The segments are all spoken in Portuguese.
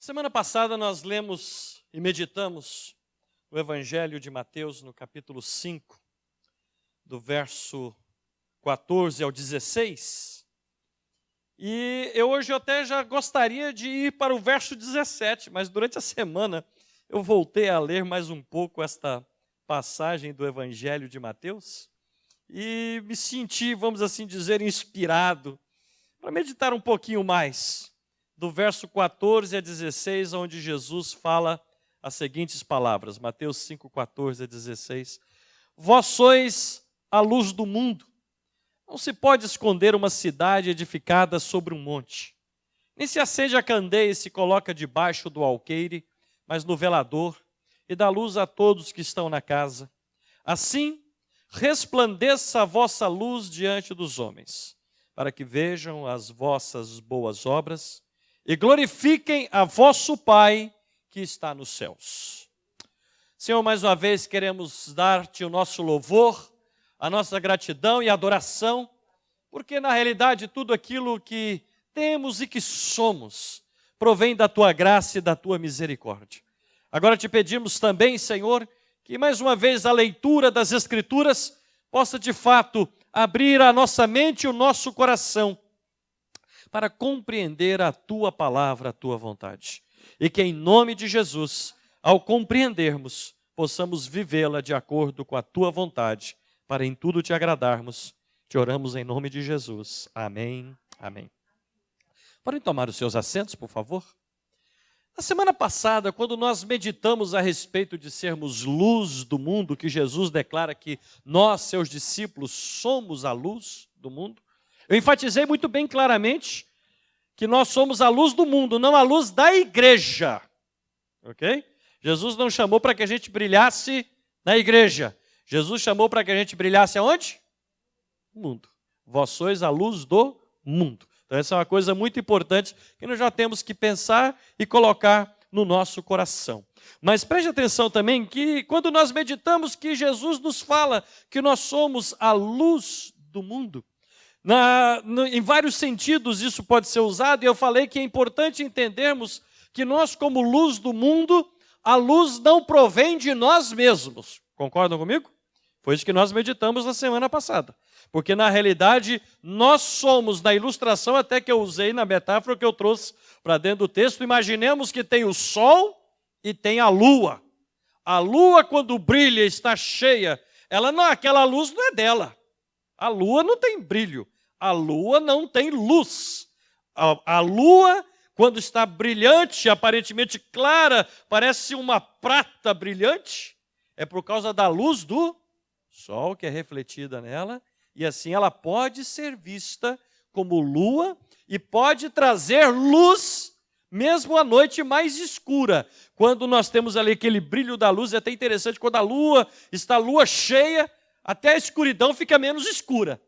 Semana passada nós lemos e meditamos o Evangelho de Mateus no capítulo 5, do verso 14 ao 16. E hoje eu até já gostaria de ir para o verso 17, mas durante a semana eu voltei a ler mais um pouco esta passagem do Evangelho de Mateus e me senti, vamos assim dizer, inspirado para meditar um pouquinho mais do verso 14 a 16, onde Jesus fala as seguintes palavras. Mateus 5, 14 a 16. Vós sois a luz do mundo. Não se pode esconder uma cidade edificada sobre um monte. Nem se acende a candeia e se coloca debaixo do alqueire, mas no velador, e dá luz a todos que estão na casa. Assim, resplandeça a vossa luz diante dos homens, para que vejam as vossas boas obras e glorifiquem a vosso Pai que está nos céus. Senhor, mais uma vez queremos dar-te o nosso louvor, a nossa gratidão e adoração, porque na realidade tudo aquilo que temos e que somos provém da tua graça e da tua misericórdia. Agora te pedimos também, Senhor, que mais uma vez a leitura das Escrituras possa de fato abrir a nossa mente e o nosso coração para compreender a tua palavra, a tua vontade. E que em nome de Jesus, ao compreendermos, possamos vivê-la de acordo com a tua vontade, para em tudo te agradarmos. Te oramos em nome de Jesus. Amém. Amém. Podem tomar os seus assentos, por favor? Na semana passada, quando nós meditamos a respeito de sermos luz do mundo, que Jesus declara que nós, seus discípulos, somos a luz do mundo, eu enfatizei muito bem claramente que nós somos a luz do mundo, não a luz da igreja. Ok? Jesus não chamou para que a gente brilhasse na igreja. Jesus chamou para que a gente brilhasse aonde? No mundo. Vós sois a luz do mundo. Então essa é uma coisa muito importante que nós já temos que pensar e colocar no nosso coração. Mas preste atenção também que quando nós meditamos que Jesus nos fala que nós somos a luz do mundo, em vários sentidos isso pode ser usado, e eu falei que é importante entendermos que nós, como luz do mundo, a luz não provém de nós mesmos. Concordam comigo? Foi isso que nós meditamos na semana passada. Porque, na realidade, nós somos, na ilustração até que eu usei, na metáfora que eu trouxe para dentro do texto, imaginemos que tem o sol e tem a lua. A lua, quando brilha, está cheia, aquela luz não é dela. A lua não tem brilho, a lua não tem luz. A lua, quando está brilhante, aparentemente clara, parece uma prata brilhante, é por causa da luz do sol que é refletida nela, e assim ela pode ser vista como lua e pode trazer luz mesmo à noite mais escura. Quando nós temos ali aquele brilho da luz, é até interessante, quando a lua está cheia, até a escuridão fica menos escura.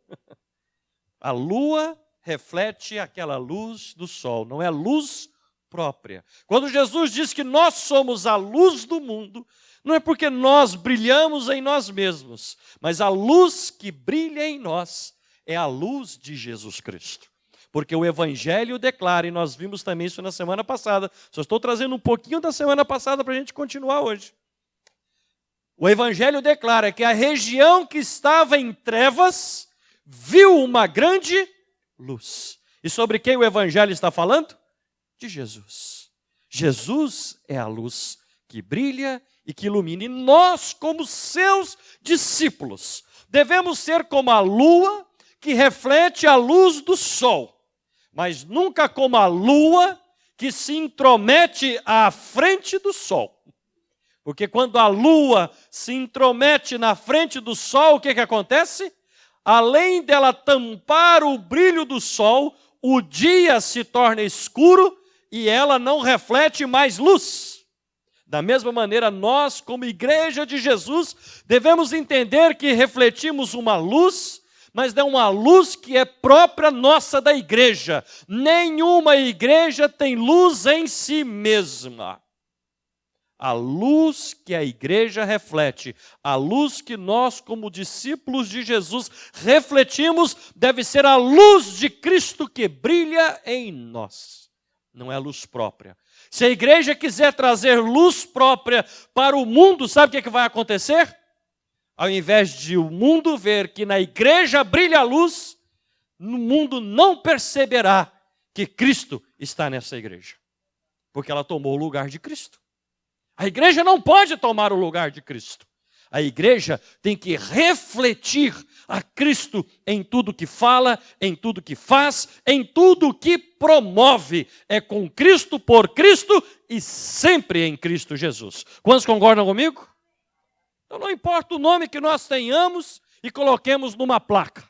A lua reflete aquela luz do sol, não é luz própria. Quando Jesus diz que nós somos a luz do mundo, não é porque nós brilhamos em nós mesmos, mas a luz que brilha em nós é a luz de Jesus Cristo. Porque o Evangelho declara, e nós vimos também isso na semana passada, só estou trazendo um pouquinho da semana passada para a gente continuar hoje. O Evangelho declara que a região que estava em trevas viu uma grande luz. E sobre quem o Evangelho está falando? De Jesus. Jesus é a luz que brilha e que ilumina. E nós, como seus discípulos, devemos ser como a lua que reflete a luz do sol, mas nunca como a lua que se intromete à frente do sol. Porque quando a lua se intromete na frente do sol, o que acontece? Além dela tampar o brilho do sol, o dia se torna escuro e ela não reflete mais luz. Da mesma maneira, nós, como igreja de Jesus, devemos entender que refletimos uma luz, mas não uma luz que é própria nossa da igreja. Nenhuma igreja tem luz em si mesma. A luz que a igreja reflete, a luz que nós, como discípulos de Jesus, refletimos, deve ser a luz de Cristo que brilha em nós. Não é a luz própria. Se a igreja quiser trazer luz própria para o mundo, sabe o que vai acontecer? Ao invés de o mundo ver que na igreja brilha a luz, no mundo não perceberá que Cristo está nessa igreja. Porque ela tomou o lugar de Cristo. A igreja não pode tomar o lugar de Cristo. A igreja tem que refletir a Cristo em tudo que fala, em tudo que faz, em tudo que promove. É com Cristo, por Cristo e sempre em Cristo Jesus. Quantos concordam comigo? Então não importa o nome que nós tenhamos e coloquemos numa placa.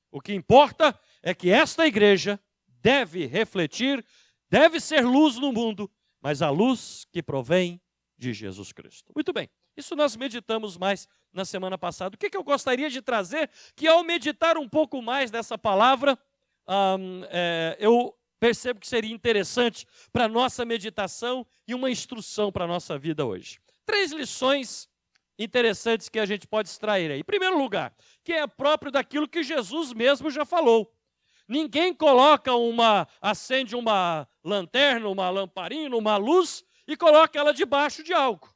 O que importa é que esta igreja deve refletir, deve ser luz no mundo, mas a luz que provém de Jesus Cristo. Muito bem, isso nós meditamos mais na semana passada. O que eu gostaria de trazer, que ao meditar um pouco mais dessa palavra, eu percebo que seria interessante para a nossa meditação e uma instrução para a nossa vida hoje. 3 lições interessantes que a gente pode extrair aí. Em primeiro lugar, que é próprio daquilo que Jesus mesmo já falou. Ninguém acende uma lanterna, uma lamparina, uma luz e coloca ela debaixo de algo.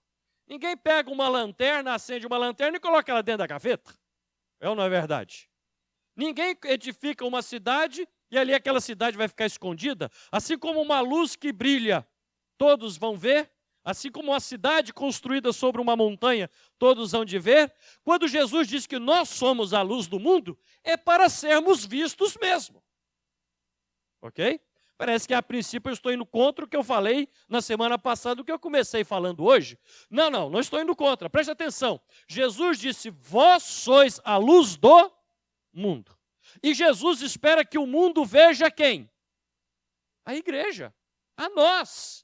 Ninguém pega uma lanterna, acende uma lanterna e coloca ela dentro da gaveta. É ou não é verdade? Ninguém edifica uma cidade e ali aquela cidade vai ficar escondida. Assim como uma luz que brilha, todos vão ver. Assim como uma cidade construída sobre uma montanha, todos hão de ver. Quando Jesus diz que nós somos a luz do mundo, é para sermos vistos mesmo. Ok? Parece que a princípio eu estou indo contra o que eu falei na semana passada, o que eu comecei falando hoje. Não estou indo contra. Preste atenção. Jesus disse, vós sois a luz do mundo. E Jesus espera que o mundo veja quem? A igreja. A nós.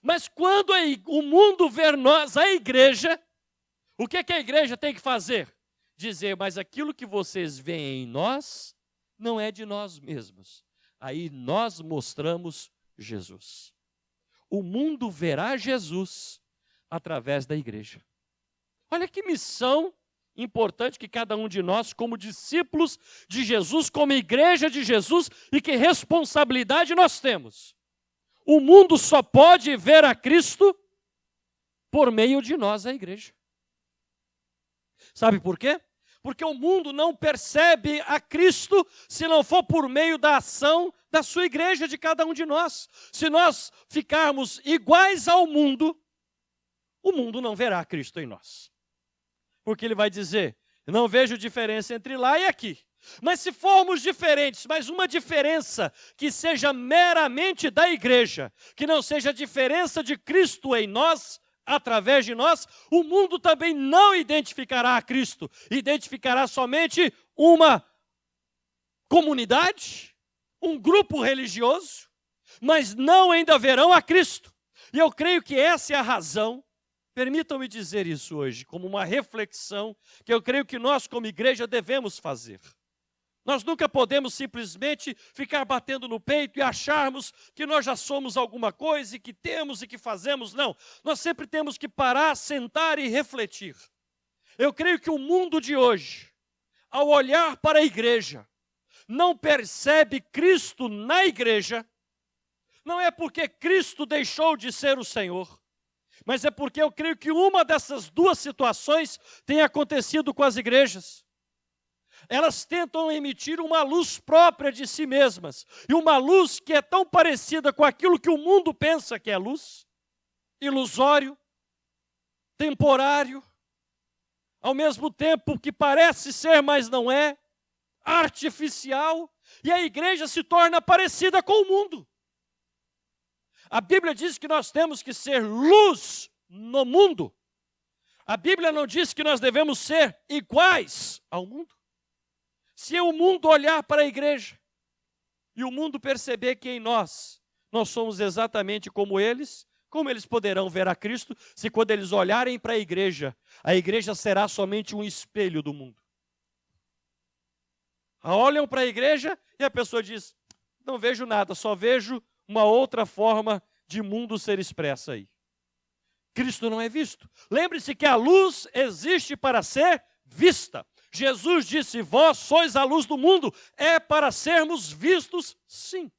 Mas quando o mundo ver nós, a igreja, o que a igreja tem que fazer? Dizer, mas aquilo que vocês veem em nós, não é de nós mesmos. Aí nós mostramos Jesus. O mundo verá Jesus através da igreja. Olha que missão importante que cada um de nós, como discípulos de Jesus, como igreja de Jesus, e que responsabilidade nós temos. O mundo só pode ver a Cristo por meio de nós, a igreja. Sabe por quê? Porque o mundo não percebe a Cristo se não for por meio da ação da sua igreja, de cada um de nós. Se nós ficarmos iguais ao mundo, o mundo não verá Cristo em nós. Porque ele vai dizer, não vejo diferença entre lá e aqui. Mas se formos diferentes, mas uma diferença que seja meramente da igreja, que não seja a diferença de Cristo em nós, através de nós, o mundo também não identificará a Cristo. Identificará somente uma comunidade, um grupo religioso, mas não ainda verão a Cristo. E eu creio que essa é a razão, permitam-me dizer isso hoje, como uma reflexão, que eu creio que nós como igreja devemos fazer. Nós nunca podemos simplesmente ficar batendo no peito e acharmos que nós já somos alguma coisa e que temos e que fazemos. Não, nós sempre temos que parar, sentar e refletir. Eu creio que o mundo de hoje, ao olhar para a igreja, não percebe Cristo na igreja, não é porque Cristo deixou de ser o Senhor, mas é porque eu creio que uma dessas duas situações tem acontecido com as igrejas. Elas tentam emitir uma luz própria de si mesmas, e uma luz que é tão parecida com aquilo que o mundo pensa que é luz, ilusório, temporário, ao mesmo tempo que parece ser, mas não é, artificial, e a igreja se torna parecida com o mundo. A Bíblia diz que nós temos que ser luz no mundo. A Bíblia não diz que nós devemos ser iguais ao mundo. Se o mundo olhar para a igreja e o mundo perceber que em nós somos exatamente como eles, como eles poderão ver a Cristo se quando eles olharem para a igreja será somente um espelho do mundo? Olham para a igreja e a pessoa diz, não vejo nada, só vejo uma outra forma de mundo ser expressa aí. Cristo não é visto. Lembre-se que a luz existe para ser vista. Jesus disse, vós sois a luz do mundo, é para sermos vistos, sim.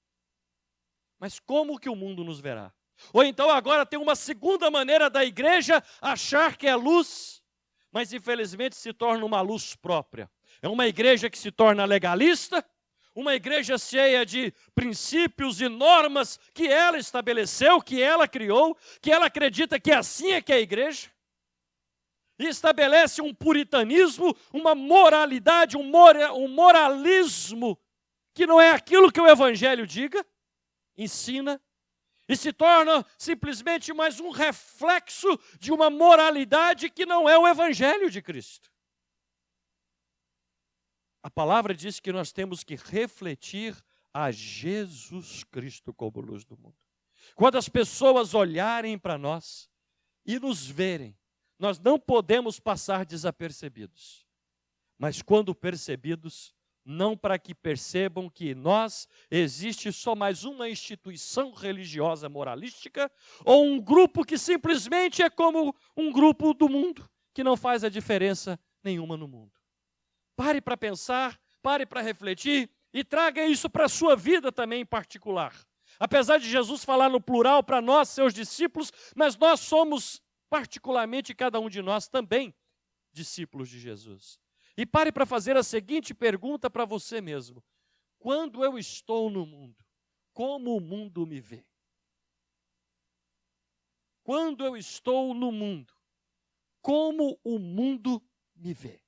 Mas como que o mundo nos verá? Ou então agora tem uma segunda maneira da igreja achar que é luz, mas infelizmente se torna uma luz própria. É uma igreja que se torna legalista, uma igreja cheia de princípios e normas que ela estabeleceu, que ela criou, que ela acredita que assim é que é a igreja. E estabelece um puritanismo, uma moralidade, um moralismo, que não é aquilo que o Evangelho ensina, e se torna simplesmente mais um reflexo de uma moralidade que não é o Evangelho de Cristo. A palavra diz que nós temos que refletir a Jesus Cristo como luz do mundo. Quando as pessoas olharem para nós e nos verem, nós não podemos passar desapercebidos. Mas quando percebidos, não para que percebam que nós existe só mais uma instituição religiosa moralística ou um grupo que simplesmente é como um grupo do mundo, que não faz a diferença nenhuma no mundo. Pare para pensar, pare para refletir e traga isso para a sua vida também em particular. Apesar de Jesus falar no plural para nós, seus discípulos, mas nós somos, particularmente cada um de nós também, discípulos de Jesus. E pare para fazer a seguinte pergunta para você mesmo: quando eu estou no mundo, como o mundo me vê? Quando eu estou no mundo, como o mundo me vê?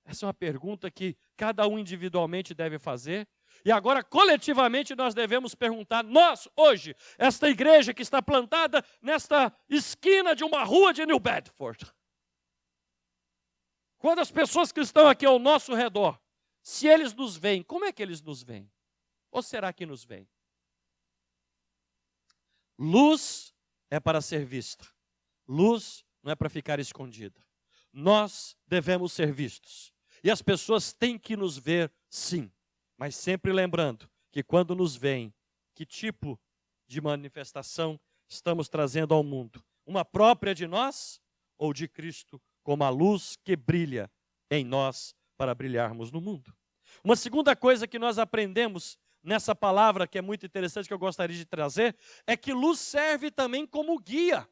Essa é uma pergunta que cada um individualmente deve fazer. E agora, coletivamente, nós devemos perguntar, nós, hoje, esta igreja que está plantada nesta esquina de uma rua de New Bedford. Quando as pessoas que estão aqui ao nosso redor, se eles nos veem, como é que eles nos veem? Ou será que nos veem? Luz é para ser vista. Luz não é para ficar escondida. Nós devemos ser vistos. E as pessoas têm que nos ver, sim. Mas sempre lembrando que quando nos veem, que tipo de manifestação estamos trazendo ao mundo? Uma própria de nós ou de Cristo, como a luz que brilha em nós para brilharmos no mundo? Uma segunda coisa que nós aprendemos nessa palavra, que é muito interessante, que eu gostaria de trazer, é que luz serve também como guia,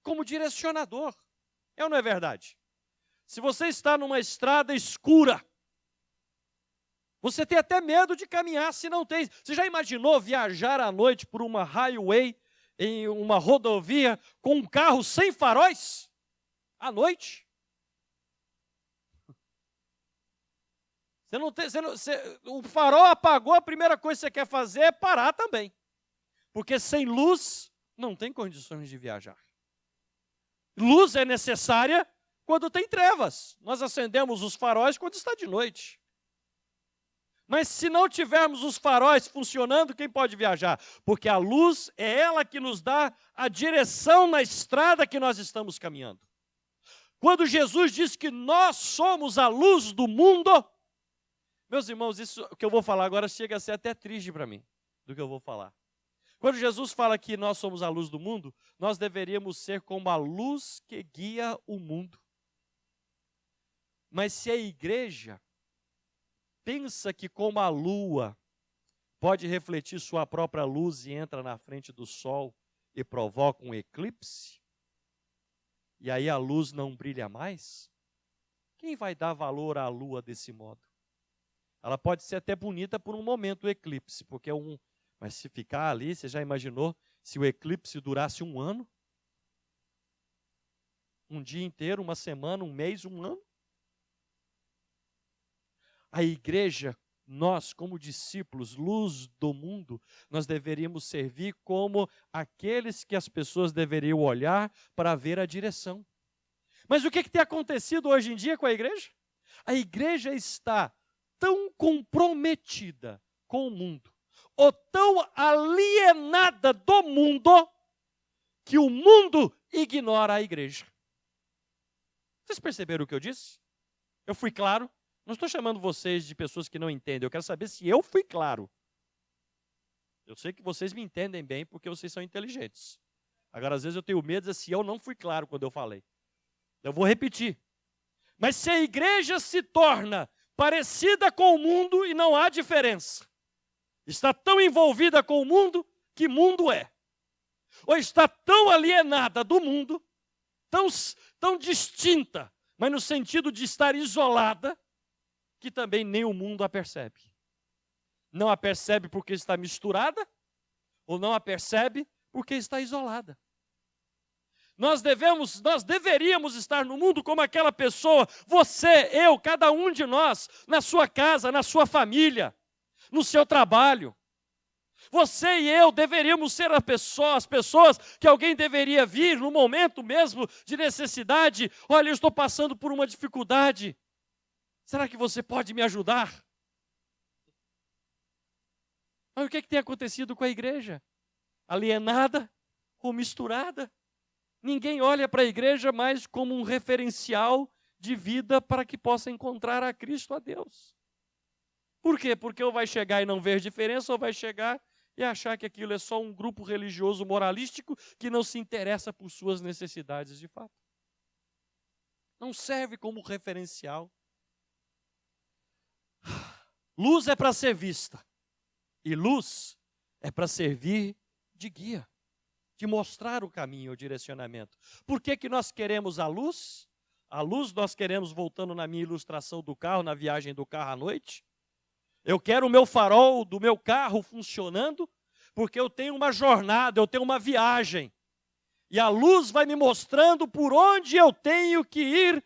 como direcionador. É ou não é verdade? Se você está numa estrada escura, você tem até medo de caminhar se não tem. Você já imaginou viajar à noite por uma highway, em uma rodovia, com um carro sem faróis? À noite? O farol apagou, a primeira coisa que você quer fazer é parar também. Porque sem luz, não tem condições de viajar. Luz é necessária quando tem trevas. Nós acendemos os faróis quando está de noite. Mas se não tivermos os faróis funcionando, quem pode viajar? Porque a luz é ela que nos dá a direção na estrada que nós estamos caminhando. Quando Jesus diz que nós somos a luz do mundo, meus irmãos, isso que eu vou falar agora chega a ser até triste para mim, do que eu vou falar. Quando Jesus fala que nós somos a luz do mundo, nós deveríamos ser como a luz que guia o mundo. Mas se a igreja pensa que como a lua pode refletir sua própria luz e entra na frente do sol e provoca um eclipse, e aí a luz não brilha mais, quem vai dar valor à lua desse modo? Ela pode ser até bonita por um momento, o eclipse, porque mas se ficar ali, você já imaginou se o eclipse durasse um ano? Um dia inteiro, uma semana, um mês, um ano? A igreja, nós como discípulos, luz do mundo, nós deveríamos servir como aqueles que as pessoas deveriam olhar para ver a direção. Mas o que tem acontecido hoje em dia com a igreja? A igreja está tão comprometida com o mundo, ou tão alienada do mundo, que o mundo ignora a igreja. Vocês perceberam o que eu disse? Eu fui claro? Não estou chamando vocês de pessoas que não entendem, eu quero saber se eu fui claro. Eu sei que vocês me entendem bem porque vocês são inteligentes. Agora, às vezes eu tenho medo de dizer se eu não fui claro quando eu falei. Eu vou repetir. Mas se a igreja se torna parecida com o mundo e não há diferença, está tão envolvida com o mundo que mundo é. Ou está tão alienada do mundo, tão distinta, mas no sentido de estar isolada, que também nem o mundo a percebe. Não a percebe porque está misturada, ou não a percebe porque está isolada. Nós deveríamos estar no mundo como aquela pessoa, você, eu, cada um de nós, na sua casa, na sua família, no seu trabalho. Você e eu deveríamos ser as pessoas que alguém deveria vir no momento mesmo de necessidade. Olha, eu estou passando por uma dificuldade. Será que você pode me ajudar? Mas o que tem acontecido com a igreja? Alienada ou misturada? Ninguém olha para a igreja mais como um referencial de vida para que possa encontrar a Cristo, a Deus. Por quê? Porque ou vai chegar e não ver diferença, ou vai chegar e achar que aquilo é só um grupo religioso moralístico que não se interessa por suas necessidades de fato. Não serve como referencial. Luz é para ser vista. E luz é para servir de guia, de mostrar o caminho, o direcionamento. Por que nós queremos a luz? A luz nós queremos, voltando na minha ilustração do carro, na viagem do carro à noite. Eu quero o meu farol do meu carro funcionando, porque eu tenho uma jornada, eu tenho uma viagem. E a luz vai me mostrando por onde eu tenho que ir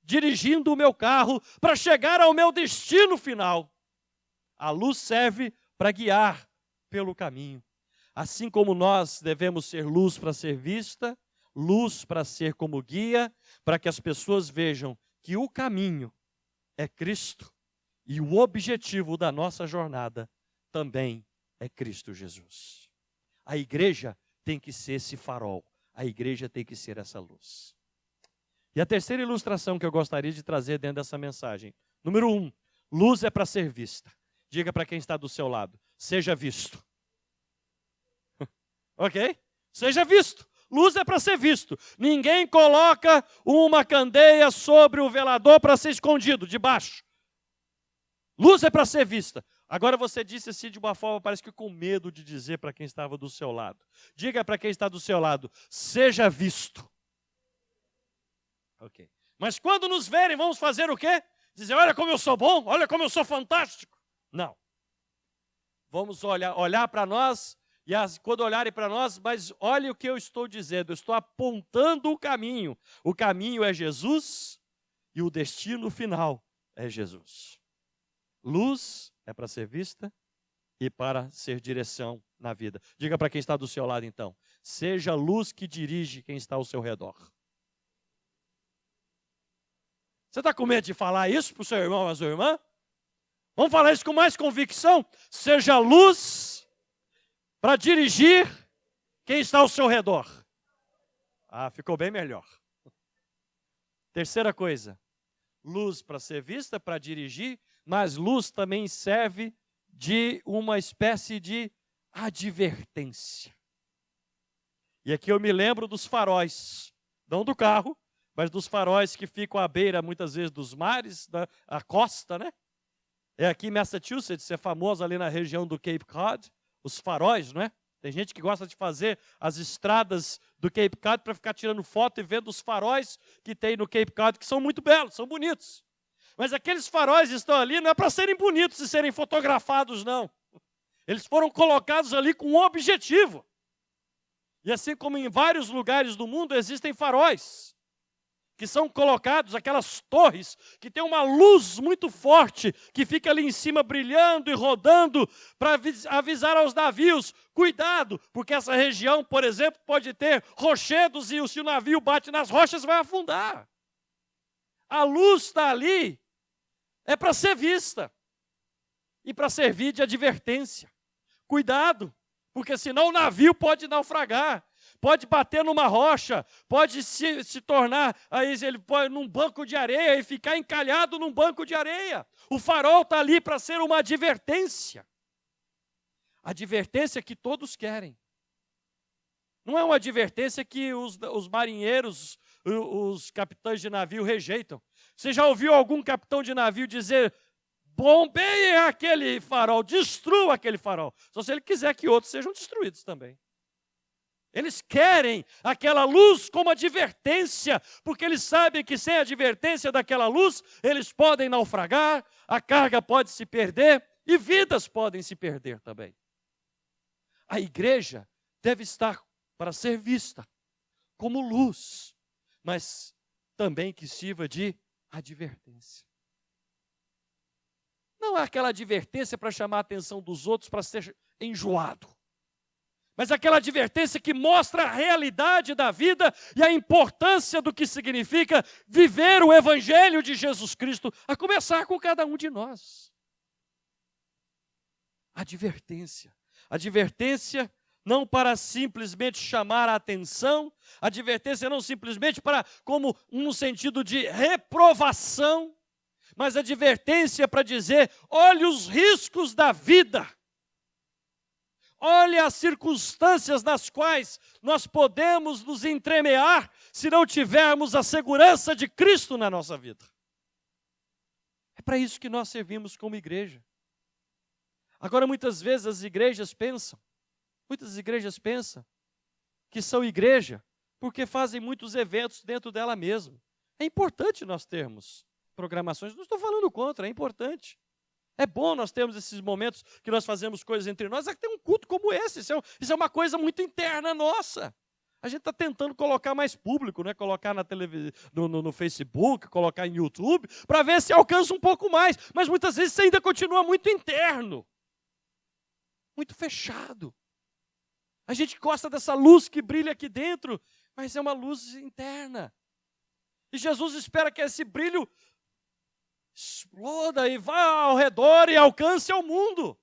dirigindo o meu carro para chegar ao meu destino final. A luz serve para guiar pelo caminho. Assim como nós devemos ser luz para ser vista, luz para ser como guia, para que as pessoas vejam que o caminho é Cristo e o objetivo da nossa jornada também é Cristo Jesus. A igreja tem que ser esse farol, a igreja tem que ser essa luz. E a terceira ilustração que eu gostaria de trazer dentro dessa mensagem. Número 1, luz é para ser vista. Diga para quem está do seu lado, seja visto. Ok? Seja visto. Luz é para ser visto. Ninguém coloca uma candeia sobre o velador para ser escondido, debaixo. Luz é para ser vista. Agora você disse assim de uma forma, parece que com medo de dizer para quem estava do seu lado. Diga para quem está do seu lado, seja visto. Ok. Mas quando nos verem, vamos fazer o quê? Dizer, olha como eu sou bom, olha como eu sou fantástico. Não. Vamos olhar para nós, e quando olharem para nós, mas olhe o que eu estou dizendo, eu estou apontando o caminho. O caminho é Jesus e o destino final é Jesus. Luz é para ser vista e para ser direção na vida. Diga para quem está do seu lado então, seja a luz que dirige quem está ao seu redor. Você está com medo de falar isso para o seu irmão ou a sua irmã? Vamos falar isso com mais convicção? Seja luz para dirigir quem está ao seu redor. Ah, ficou bem melhor. Terceira coisa, luz para ser vista, para dirigir, mas luz também serve de uma espécie de advertência. E aqui eu me lembro dos faróis, não do carro, mas dos faróis que ficam à beira, muitas vezes, dos mares, a costa, né? É aqui em Massachusetts, é famoso ali na região do Cape Cod, os faróis, não é? Tem gente que gosta de fazer as estradas do Cape Cod para ficar tirando foto e vendo os faróis que tem no Cape Cod, que são muito belos, são bonitos. Mas aqueles faróis estão ali não é para serem bonitos e serem fotografados, não. Eles foram colocados ali com um objetivo. E assim como em vários lugares do mundo existem faróis, que são colocados, aquelas torres, que tem uma luz muito forte, que fica ali em cima brilhando e rodando, para avisar aos navios, cuidado, porque essa região, por exemplo, pode ter rochedos e se o navio bate nas rochas, vai afundar. A luz está ali, é para ser vista, e para servir de advertência. Cuidado, porque senão o navio pode naufragar. Pode bater numa rocha, pode se tornar, aí ele pode num banco de areia e ficar encalhado num banco de areia. O farol está ali para ser uma advertência. Advertência que todos querem. Não é uma advertência que os marinheiros, os capitães de navio rejeitam. Você já ouviu algum capitão de navio dizer, bombeiem aquele farol, destruam aquele farol. Só se ele quiser que outros sejam destruídos também. Eles querem aquela luz como advertência, porque eles sabem que sem a advertência daquela luz, eles podem naufragar, a carga pode se perder e vidas podem se perder também. A igreja deve estar para ser vista como luz, mas também que sirva de advertência. Não é aquela advertência para chamar a atenção dos outros para ser enjoado, mas aquela advertência que mostra a realidade da vida e a importância do que significa viver o Evangelho de Jesus Cristo, a começar com cada um de nós. Advertência. Advertência não para simplesmente chamar a atenção, advertência não simplesmente para, como no sentido de reprovação, mas advertência para dizer, olhe os riscos da vida. Olhe as circunstâncias nas quais nós podemos nos entremear se não tivermos a segurança de Cristo na nossa vida. É para isso que nós servimos como igreja. Agora, muitas vezes muitas igrejas pensam que são igreja porque fazem muitos eventos dentro dela mesma. É importante nós termos programações, não estou falando contra, é importante. É bom nós termos esses momentos que nós fazemos coisas entre nós, é que tem um culto como esse, isso é uma coisa muito interna nossa. A gente está tentando colocar mais público, né? Colocar na televisão, no Facebook, colocar em YouTube, para ver se alcança um pouco mais. Mas muitas vezes isso ainda continua muito interno, muito fechado. A gente gosta dessa luz que brilha aqui dentro, mas é uma luz interna. E Jesus espera que esse brilho exploda e vá ao redor e alcance ao mundo,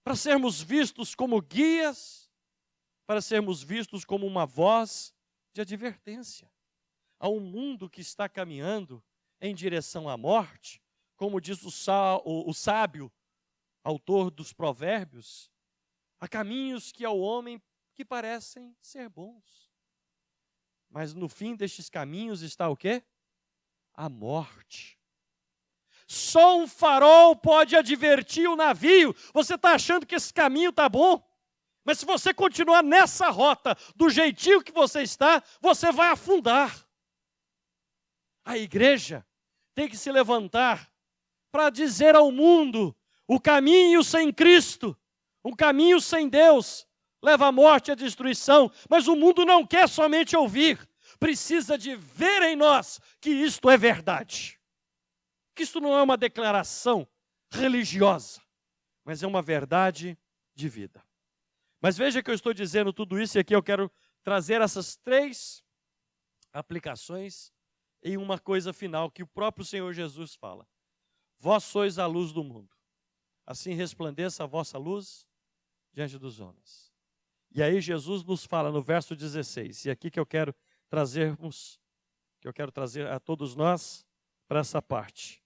para sermos vistos como guias, para sermos vistos como uma voz de advertência a um mundo que está caminhando em direção à morte, como diz o sábio, autor dos provérbios, há caminhos que ao homem que parecem ser bons, mas no fim destes caminhos está o quê? A morte. Só um farol pode advertir o navio. Você está achando que esse caminho está bom? Mas se você continuar nessa rota, do jeitinho que você está, você vai afundar. A igreja tem que se levantar para dizer ao mundo, o caminho sem Cristo, o caminho sem Deus, leva à morte e à destruição. Mas o mundo não quer somente ouvir, precisa de ver em nós que isto é verdade. Que isso não é uma declaração religiosa, mas é uma verdade de vida. Mas veja que eu estou dizendo tudo isso e aqui eu quero trazer essas 3 aplicações em uma coisa final que o próprio Senhor Jesus fala. Vós sois a luz do mundo, assim resplandeça a vossa luz diante dos homens. E aí Jesus nos fala no verso 16, e aqui que eu quero trazer a todos nós para essa parte.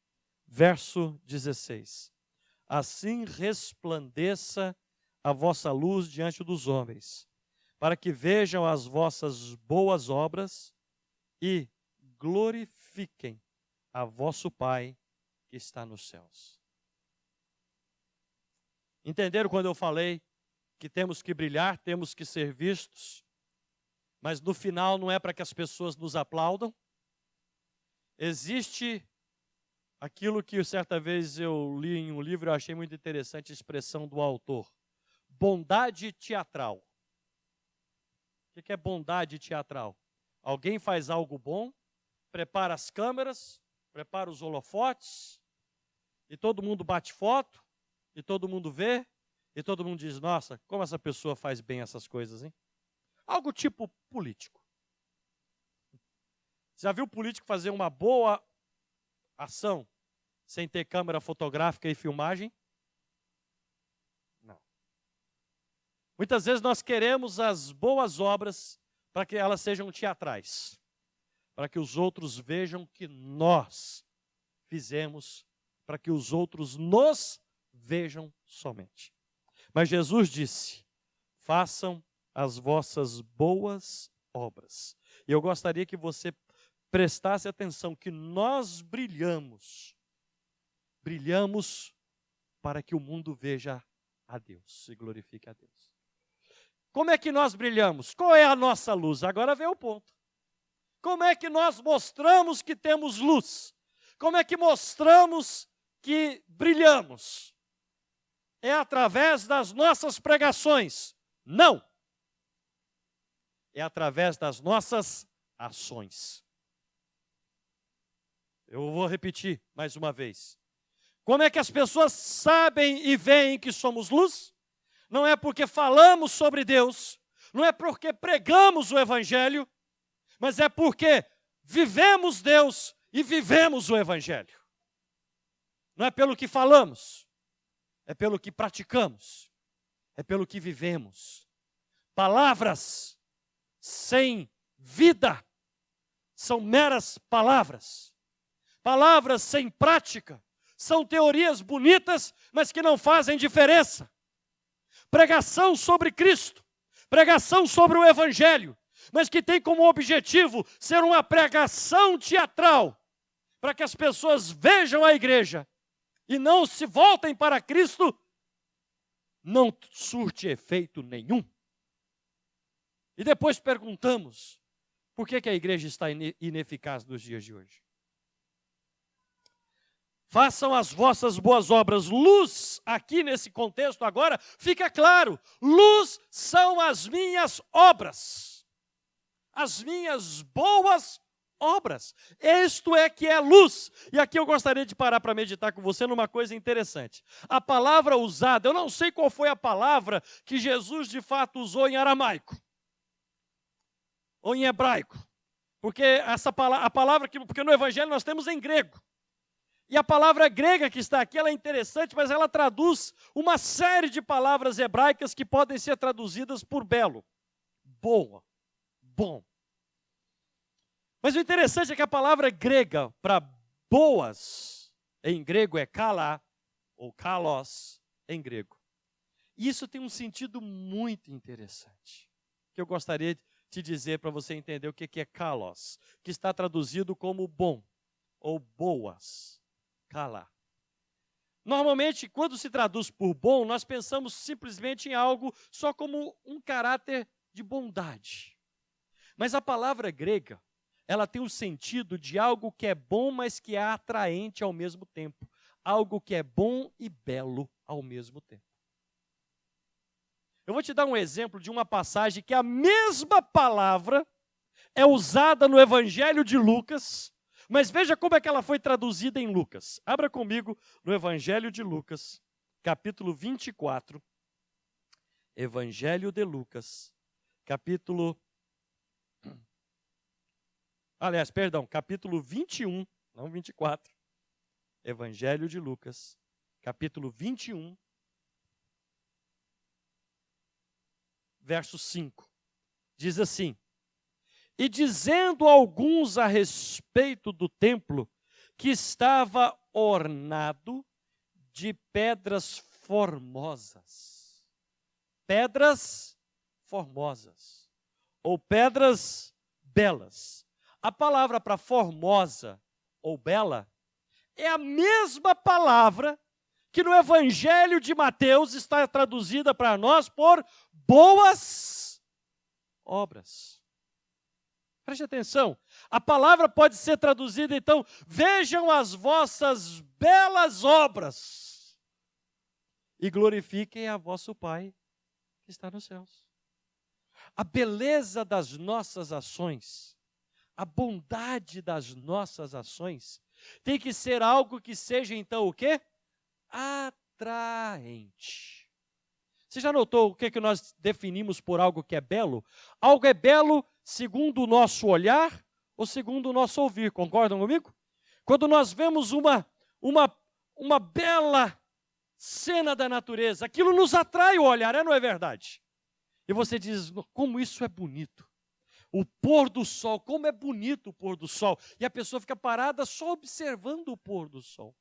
Verso 16. Assim resplandeça a vossa luz diante dos homens, para que vejam as vossas boas obras e glorifiquem a vosso Pai que está nos céus. Entenderam quando eu falei que temos que brilhar, temos que ser vistos, mas no final não é para que as pessoas nos aplaudam? Existe aquilo que certa vez eu li em um livro, eu achei muito interessante a expressão do autor. Bondade teatral. O que é bondade teatral? Alguém faz algo bom, prepara as câmeras, prepara os holofotes, e todo mundo bate foto, e todo mundo vê, e todo mundo diz, nossa, como essa pessoa faz bem essas coisas, hein? Algo tipo político. Já viu político fazer uma boa ação sem ter câmera fotográfica e filmagem? Não. Muitas vezes nós queremos as boas obras para que elas sejam teatrais, para que os outros vejam que nós fizemos, para que os outros nos vejam somente. Mas Jesus disse, façam as vossas boas obras. E eu gostaria que você prestasse atenção que nós brilhamos brilhamos para que o mundo veja a Deus e glorifique a Deus. Como é que nós brilhamos? Qual é a nossa luz? Agora vem o ponto. Como é que nós mostramos que temos luz? Como é que mostramos que brilhamos? É através das nossas pregações? Não. É através das nossas ações. Eu vou repetir mais uma vez. Como é que as pessoas sabem e veem que somos luz? Não é porque falamos sobre Deus, não é porque pregamos o Evangelho, mas é porque vivemos Deus e vivemos o Evangelho. Não é pelo que falamos, é pelo que praticamos, é pelo que vivemos. Palavras sem vida são meras palavras. Palavras sem prática são teorias bonitas, mas que não fazem diferença. Pregação sobre Cristo, pregação sobre o Evangelho, mas que tem como objetivo ser uma pregação teatral, para que as pessoas vejam a igreja e não se voltem para Cristo, não surte efeito nenhum. E depois perguntamos, por que a igreja está ineficaz nos dias de hoje? Façam as vossas boas obras. Luz, aqui nesse contexto agora, fica claro. Luz são as minhas obras. As minhas boas obras. Isto é que é luz. E aqui eu gostaria de parar para meditar com você numa coisa interessante. A palavra usada, eu não sei qual foi a palavra que Jesus de fato usou em aramaico. Ou em hebraico. Porque porque no Evangelho nós temos em grego. E a palavra grega que está aqui, ela é interessante, mas ela traduz uma série de palavras hebraicas que podem ser traduzidas por belo, boa, bom. Mas o interessante é que a palavra grega para boas, em grego é kala, ou kalos, em grego. E isso tem um sentido muito interessante, que eu gostaria de te dizer para você entender o que é kalos, que está traduzido como bom, ou boas. Kala. Normalmente, quando se traduz por bom, nós pensamos simplesmente em algo só como um caráter de bondade. Mas a palavra grega, ela tem o sentido de algo que é bom, mas que é atraente ao mesmo tempo. Algo que é bom e belo ao mesmo tempo. Eu vou te dar um exemplo de uma passagem que a mesma palavra é usada no Evangelho de Lucas, mas veja como é que ela foi traduzida em Lucas. Abra comigo no Evangelho de Lucas, capítulo 24. Evangelho de Lucas, capítulo 21, não 24. Evangelho de Lucas, capítulo 21, verso 5. Diz assim: E dizendo alguns a respeito do templo, que estava ornado de pedras formosas. Pedras formosas. Ou pedras belas. A palavra para formosa ou bela é a mesma palavra que no Evangelho de Mateus está traduzida para nós por boas obras. Preste atenção, a palavra pode ser traduzida então, vejam as vossas belas obras e glorifiquem a vosso Pai que está nos céus. A beleza das nossas ações, a bondade das nossas ações, tem que ser algo que seja então o quê? Atraente. Você já notou o que nós definimos por algo que é belo? Algo é belo segundo o nosso olhar ou segundo o nosso ouvir, concordam comigo? Quando nós vemos uma bela cena da natureza, aquilo nos atrai o olhar, não é verdade? E você diz, como isso é bonito. O pôr do sol, como é bonito o pôr do sol. E a pessoa fica parada só observando o pôr do sol.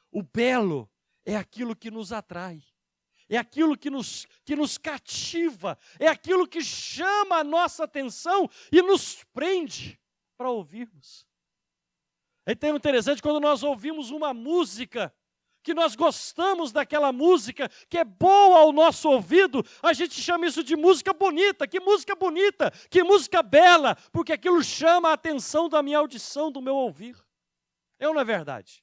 O belo é aquilo que nos atrai. É aquilo que nos cativa, é aquilo que chama a nossa atenção e nos prende para ouvirmos. É tão interessante quando nós ouvimos uma música, que nós gostamos daquela música, que é boa ao nosso ouvido, a gente chama isso de música bonita, que música bela, porque aquilo chama a atenção da minha audição, do meu ouvir. É ou não é verdade?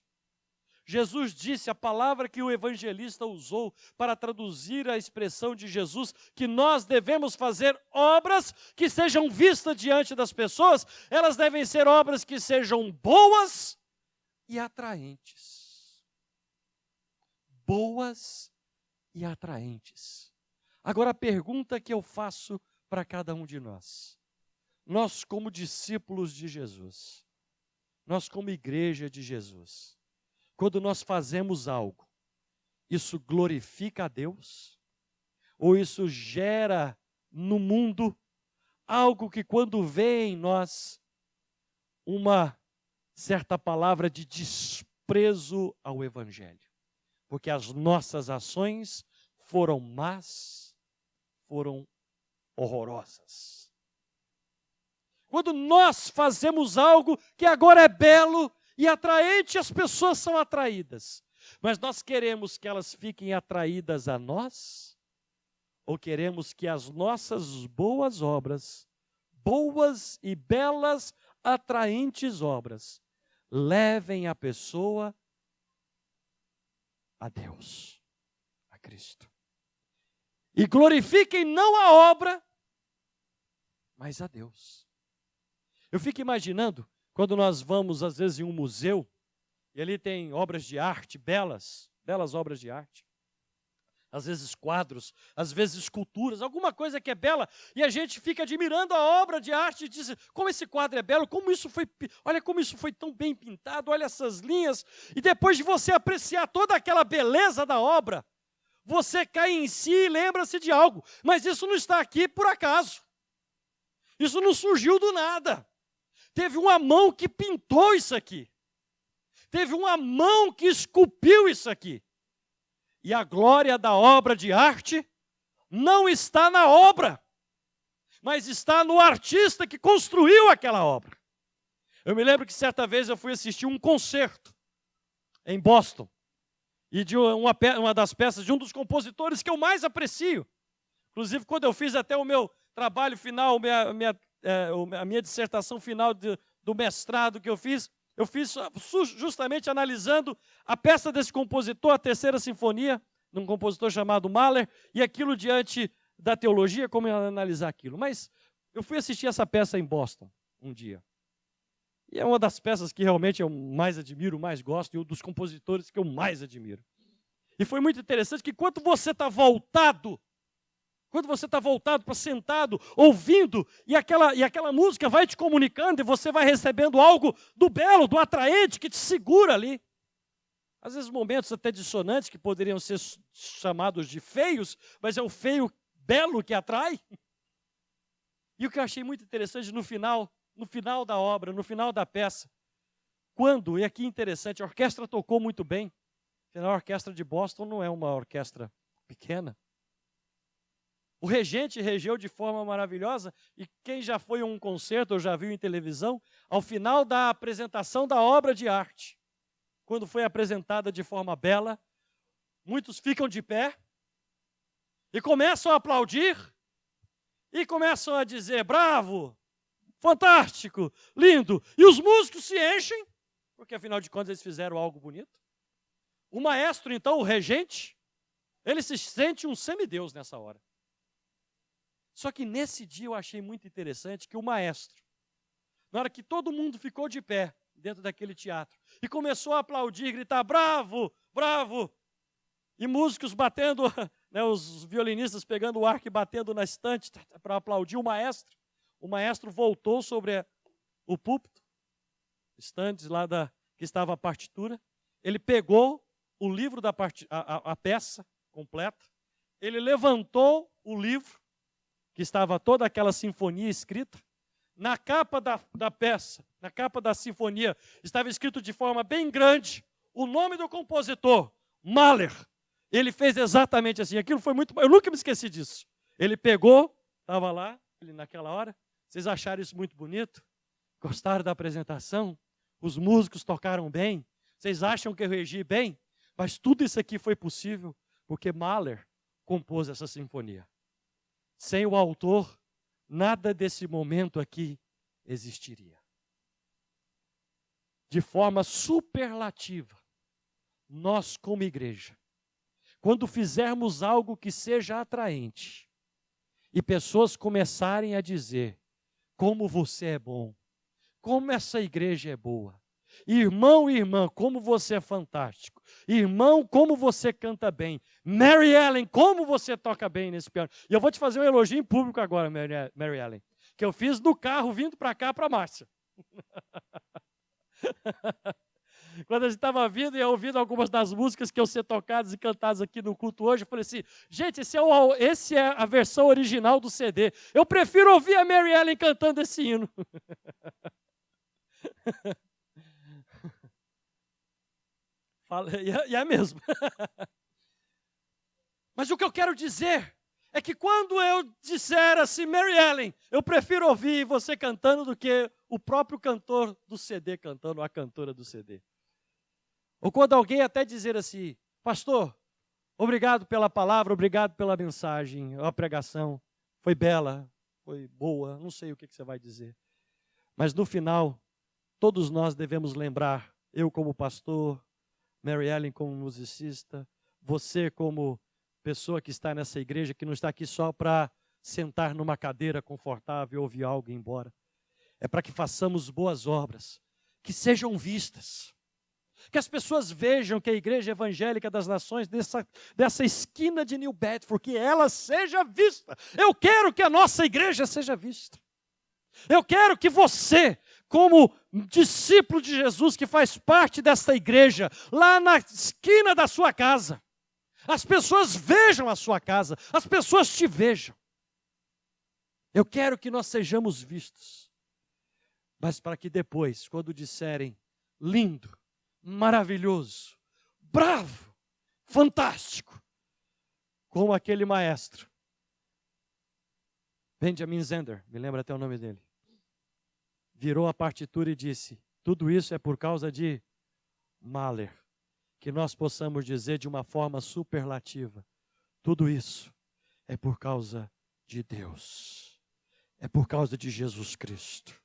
Jesus disse, a palavra que o evangelista usou para traduzir a expressão de Jesus, que nós devemos fazer obras que sejam vistas diante das pessoas, elas devem ser obras que sejam boas e atraentes. Boas e atraentes. Agora a pergunta que eu faço para cada um de nós. Nós como discípulos de Jesus, nós como igreja de Jesus, quando nós fazemos algo, isso glorifica a Deus? Ou isso gera no mundo algo que quando vê em nós uma certa palavra de desprezo ao Evangelho? Porque as nossas ações foram más, foram horrorosas. Quando nós fazemos algo que agora é belo e atraente, as pessoas são atraídas. Mas nós queremos que elas fiquem atraídas a nós? Ou queremos que as nossas boas obras, boas e belas, atraentes obras, levem a pessoa a Deus, a Cristo? E glorifiquem não a obra, mas a Deus. Eu fico imaginando, quando nós vamos, às vezes, em um museu, e ali tem obras de arte, belas obras de arte. Às vezes quadros, às vezes esculturas, alguma coisa que é bela, e a gente fica admirando a obra de arte e diz, como esse quadro é belo, olha como isso foi tão bem pintado, olha essas linhas. E depois de você apreciar toda aquela beleza da obra, você cai em si e lembra-se de algo. Mas isso não está aqui por acaso. Isso não surgiu do nada. Teve uma mão que pintou isso aqui. Teve uma mão que esculpiu isso aqui. E a glória da obra de arte não está na obra, mas está no artista que construiu aquela obra. Eu me lembro que certa vez eu fui assistir um concerto em Boston, e de uma das peças de um dos compositores que eu mais aprecio. Inclusive, quando eu fiz até o meu trabalho final, a minha dissertação final do mestrado que eu fiz justamente analisando a peça desse compositor, a Terceira Sinfonia, de um compositor chamado Mahler, e aquilo diante da teologia, como analisar aquilo. Mas eu fui assistir essa peça em Boston um dia. E é uma das peças que realmente eu mais admiro, mais gosto, e um dos compositores que eu mais admiro. E foi muito interessante que quando você está voltado para sentado, ouvindo, e aquela música vai te comunicando, e você vai recebendo algo do belo, do atraente, que te segura ali. Às vezes momentos até dissonantes, que poderiam ser chamados de feios, mas é o feio belo que atrai. E o que eu achei muito interessante no final da obra, no final da peça, e aqui interessante, a orquestra tocou muito bem, a orquestra de Boston não é uma orquestra pequena. O regente regeu de forma maravilhosa, e quem já foi a um concerto ou já viu em televisão, ao final da apresentação da obra de arte, quando foi apresentada de forma bela, muitos ficam de pé e começam a aplaudir e começam a dizer, bravo, fantástico, lindo, e os músicos se enchem, porque afinal de contas eles fizeram algo bonito. O maestro, então, o regente, ele se sente um semideus nessa hora. Só que nesse dia eu achei muito interessante que o maestro, na hora que todo mundo ficou de pé dentro daquele teatro e começou a aplaudir, gritar, bravo, bravo, e músicos batendo, né, os violinistas pegando o arco e batendo na estante para aplaudir o maestro voltou sobre o púlpito, estantes lá que estava a partitura, ele pegou o livro a peça completa, ele levantou o livro, que estava toda aquela sinfonia escrita, na capa da peça, na capa da sinfonia, estava escrito de forma bem grande, o nome do compositor, Mahler. Ele fez exatamente assim, aquilo foi muito, eu nunca me esqueci disso. Ele pegou, estava lá, naquela hora, vocês acharam isso muito bonito? Gostaram da apresentação? os músicos tocaram bem, vocês acham que eu regi bem, mas tudo isso aqui foi possível porque Mahler compôs essa sinfonia. Sem o autor, nada desse momento aqui existiria. De forma superlativa, nós como igreja, quando fizermos algo que seja atraente, e pessoas começarem a dizer, como você é bom, como essa igreja é boa, irmão e irmã, como você é fantástico, irmão, como você canta bem, Mary Ellen, como você toca bem nesse piano. E eu vou te fazer um elogio em público agora, Mary Ellen, que eu fiz no carro vindo para cá, para a Márcia. Quando a gente estava vindo e ouvindo algumas das músicas que iam ser tocadas e cantadas aqui no culto hoje, eu falei assim, gente, esse é a versão original do CD. Eu prefiro ouvir a Mary Ellen cantando esse hino. E é mesmo. Mas o que eu quero dizer é que quando eu disser assim, Mary Ellen, eu prefiro ouvir você cantando do que o próprio cantor do CD cantando, a cantora do CD. Ou quando alguém até dizer assim, pastor, obrigado pela palavra, obrigado pela mensagem, a pregação, foi bela, foi boa, não sei o que você vai dizer. Mas no final, todos nós devemos lembrar, eu como pastor, Mary Ellen como musicista, você como pessoa que está nessa igreja, que não está aqui só para sentar numa cadeira confortável e ouvir algo e ir embora. É para que façamos boas obras, que sejam vistas. Que as pessoas vejam que a Igreja Evangélica das Nações, dessa esquina de New Bedford, que ela seja vista. Eu quero que a nossa igreja seja vista. Eu quero que você, como discípulo de Jesus, que faz parte desta igreja, lá na esquina da sua casa, as pessoas vejam a sua casa, as pessoas te vejam. Eu quero que nós sejamos vistos. Mas para que depois, quando disserem lindo, maravilhoso, bravo, fantástico, como aquele maestro, Benjamin Zander, me lembra até o nome dele, virou a partitura e disse, tudo isso é por causa de Mahler, que nós possamos dizer de uma forma superlativa, tudo isso é por causa de Deus, é por causa de Jesus Cristo,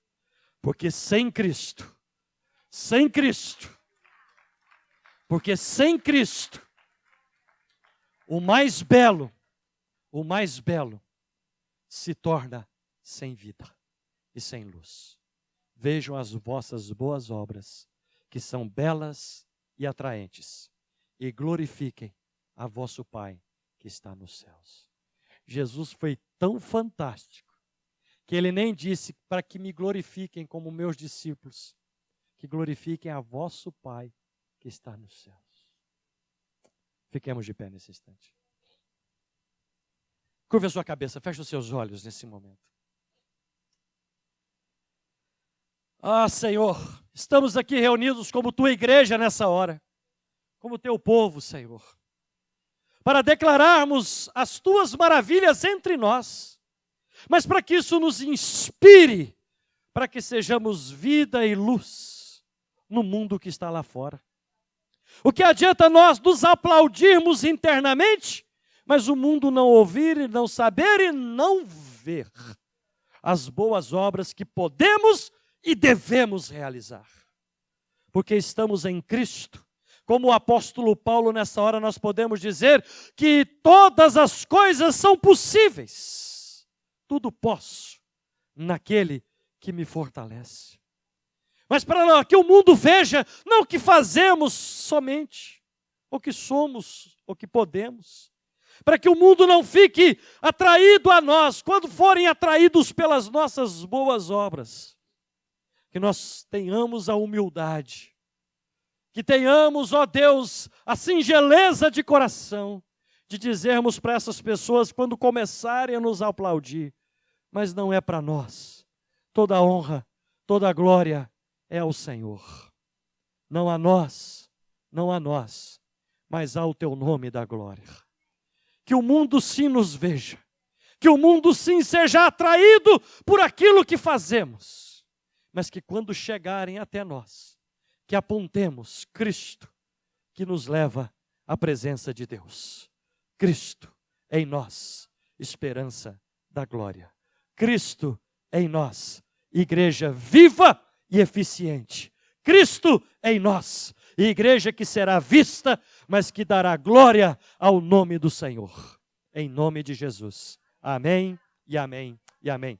porque sem Cristo, porque sem Cristo, o mais belo se torna sem vida e sem luz. Vejam as vossas boas obras, que são belas e atraentes, e glorifiquem a vosso Pai que está nos céus. Jesus foi tão fantástico, que ele nem disse para que me glorifiquem como meus discípulos, que glorifiquem a vosso Pai que está nos céus. Fiquemos de pé nesse instante. Curva a sua cabeça, feche os seus olhos nesse momento. Ah, Senhor, estamos aqui reunidos como tua igreja nessa hora, como teu povo, Senhor, para declararmos as tuas maravilhas entre nós, mas para que isso nos inspire, para que sejamos vida e luz no mundo que está lá fora. O que adianta nós nos aplaudirmos internamente, mas o mundo não ouvir e não saber e não ver as boas obras que podemos e devemos realizar. Porque estamos em Cristo. Como o apóstolo Paulo, nessa hora, nós podemos dizer que todas as coisas são possíveis. Tudo posso naquele que me fortalece. Mas para que o mundo veja, não o que fazemos somente, o que somos, o que podemos. Para que o mundo não fique atraído a nós, quando forem atraídos pelas nossas boas obras. Que nós tenhamos a humildade, que tenhamos, ó Deus, a singeleza de coração, de dizermos para essas pessoas, quando começarem a nos aplaudir, mas não é para nós. Toda a honra, toda a glória é ao Senhor. Não a nós, mas ao teu nome da glória. Que o mundo sim nos veja, que o mundo sim seja atraído por aquilo que fazemos, mas que quando chegarem até nós, que apontemos Cristo, que nos leva à presença de Deus. Cristo em nós, esperança da glória. Cristo em nós, igreja viva e eficiente. Cristo em nós, igreja que será vista, mas que dará glória ao nome do Senhor. Em nome de Jesus. Amém e amém e amém.